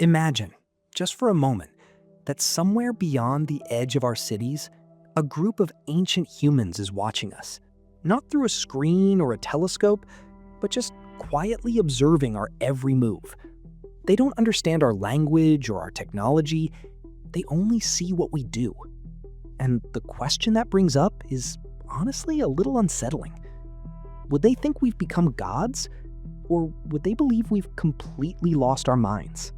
Imagine, just for a moment, that somewhere beyond the edge of our cities, a group of ancient humans is watching us. Not through a screen or a telescope, but just quietly observing our every move. They don't understand our language or our technology. They only see what we do. And the question that brings up is honestly a little unsettling. Would they think we've become gods? Or would they believe we've completely lost our minds?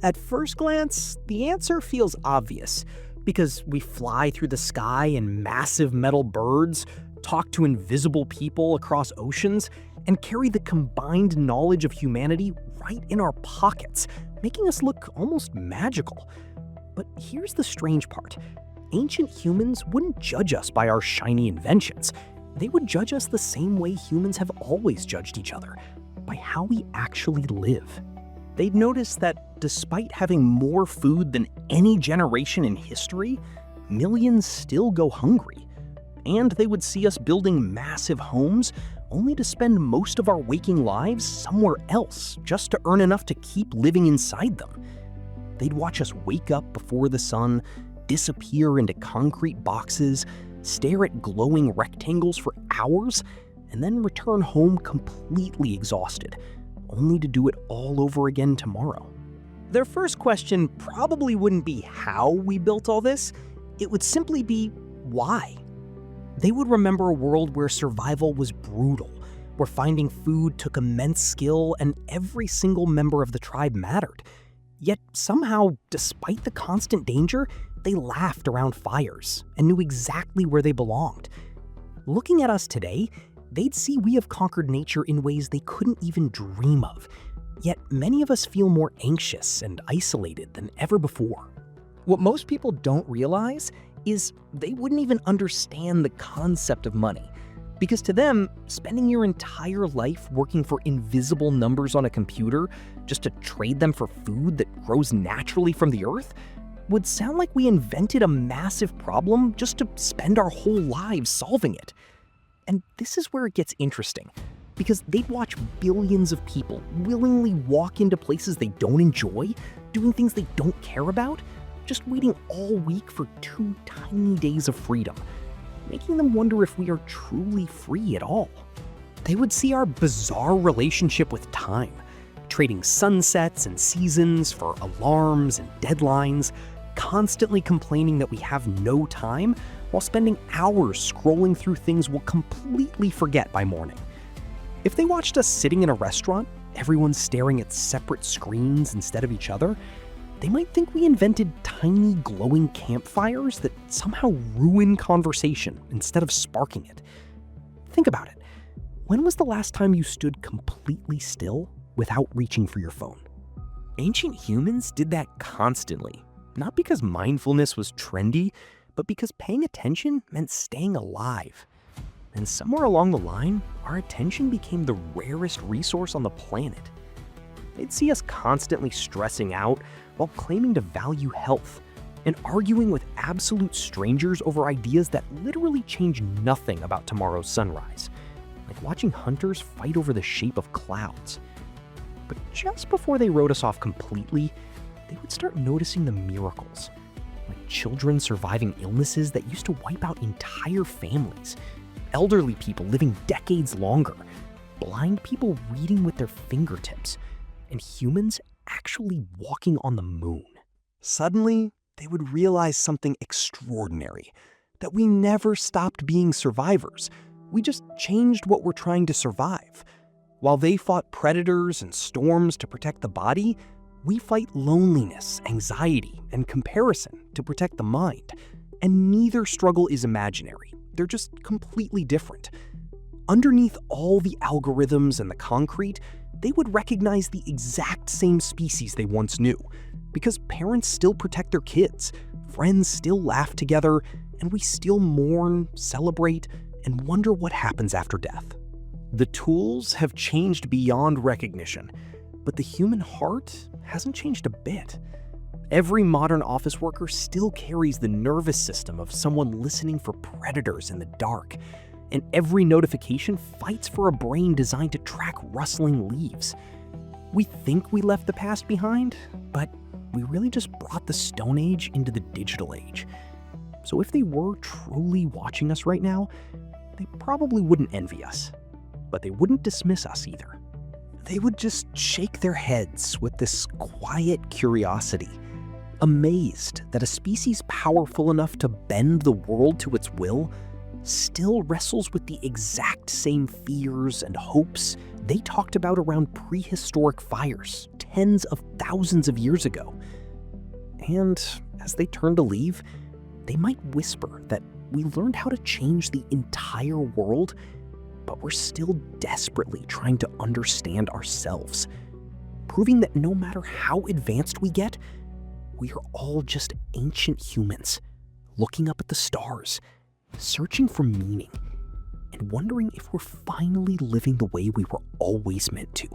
At first glance, the answer feels obvious, because we fly through the sky in massive metal birds, talk to invisible people across oceans, and carry the combined knowledge of humanity right in our pockets, making us look almost magical. But here's the strange part. Ancient humans wouldn't judge us by our shiny inventions. They would judge us the same way humans have always judged each other, by how we actually live. They'd notice that despite having more food than any generation in history, millions still go hungry. And they would see us building massive homes only to spend most of our waking lives somewhere else just to earn enough to keep living inside them. They'd watch us wake up before the sun, disappear into concrete boxes, stare at glowing rectangles for hours, and then return home completely exhausted, only to do it all over again tomorrow. Their first question probably wouldn't be how we built all this, it would simply be why. They would remember a world where survival was brutal, where finding food took immense skill and every single member of the tribe mattered. Yet somehow, despite the constant danger, they laughed around fires and knew exactly where they belonged. Looking at us today, they'd see we have conquered nature in ways they couldn't even dream of. Yet many of us feel more anxious and isolated than ever before. What most people don't realize is they wouldn't even understand the concept of money. Because to them, spending your entire life working for invisible numbers on a computer just to trade them for food that grows naturally from the earth would sound like we invented a massive problem just to spend our whole lives solving it. And this is where it gets interesting, because they'd watch billions of people willingly walk into places they don't enjoy, doing things they don't care about, just waiting all week for 2 tiny days of freedom, making them wonder if we are truly free at all. They would see our bizarre relationship with time, trading sunsets and seasons for alarms and deadlines, constantly complaining that we have no time, while spending hours scrolling through things we'll completely forget by morning. If they watched us sitting in a restaurant, everyone staring at separate screens instead of each other, they might think we invented tiny glowing campfires that somehow ruin conversation instead of sparking it. Think about it. When was the last time you stood completely still without reaching for your phone? Ancient humans did that constantly, not because mindfulness was trendy, but because paying attention meant staying alive. And somewhere along the line, our attention became the rarest resource on the planet. They'd see us constantly stressing out while claiming to value health, and arguing with absolute strangers over ideas that literally change nothing about tomorrow's sunrise, like watching hunters fight over the shape of clouds. But just before they wrote us off completely, they would start noticing the miracles, like children surviving illnesses that used to wipe out entire families, elderly people living decades longer, blind people reading with their fingertips, and humans actually walking on the moon. Suddenly, they would realize something extraordinary, that we never stopped being survivors. We just changed what we're trying to survive. While they fought predators and storms to protect the body, we fight loneliness, anxiety, and comparison to protect the mind. And neither struggle is imaginary. They're just completely different. Underneath all the algorithms and the concrete, they would recognize the exact same species they once knew, because parents still protect their kids, friends still laugh together, and we still mourn, celebrate, and wonder what happens after death. The tools have changed beyond recognition, but the human heart hasn't changed a bit. Every modern office worker still carries the nervous system of someone listening for predators in the dark, and every notification fights for a brain designed to track rustling leaves. We think we left the past behind, but we really just brought the Stone Age into the digital age. So if they were truly watching us right now, they probably wouldn't envy us, but they wouldn't dismiss us either. They would just shake their heads with this quiet curiosity, amazed that a species powerful enough to bend the world to its will still wrestles with the exact same fears and hopes they talked about around prehistoric fires tens of thousands of years ago. And as they turn to leave, they might whisper that we learned how to change the entire world, but we're still desperately trying to understand ourselves, proving that no matter how advanced we get, we are all just ancient humans, looking up at the stars, searching for meaning, and wondering if we're finally living the way we were always meant to.